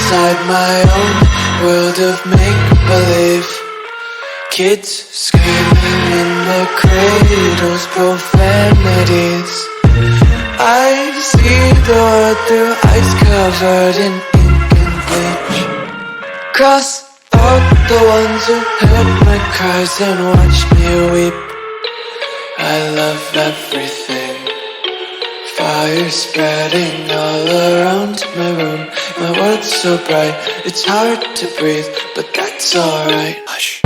inside my own world of make-believe. Kids screaming in their cradles, profanities. I see the world through ice covered in ink and bleach. Cross out the ones who heard my cries and watched me weep. I love everything. Fire spreading all around my room. My world's so bright, it's hard to breathe, but that's alright. Hush.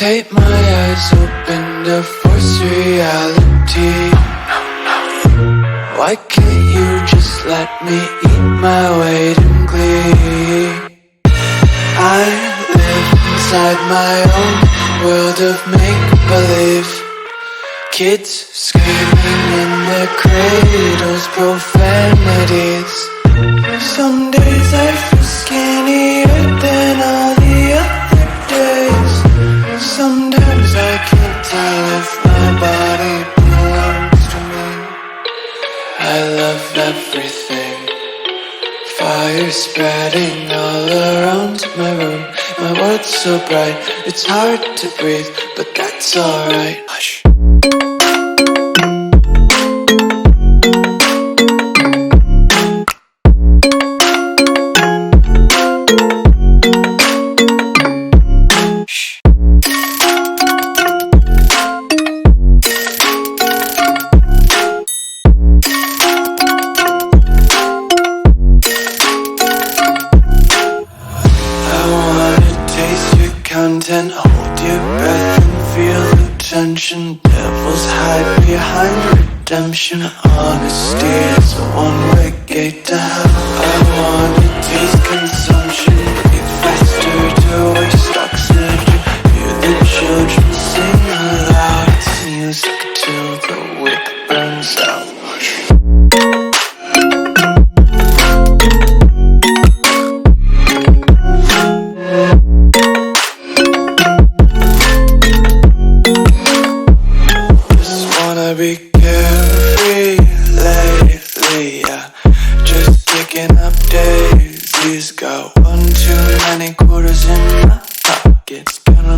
Tape my eyes open to force reality. Why can't you just let me eat my weight in glee? I live inside my own world of make-believe. Kids screaming in their cradles, profanities. Some days I feel skinnier than all the other days. Sometimes I can't tell if my body belongs to me. I love everything. Fire spreading all around my room. My world's so bright, it's hard to breathe, but that's alright. Hush. Content, hold your breath and feel the tension. Devils hide behind redemption. Honesty is a one-way gate to hell. I wanna taste consumption. Breathe faster to waste oxygen. Hear the children sing aloud. It's music till the wick burns out. Be carefree lately, yeah. Just picking up daisies. Got one too many quarters in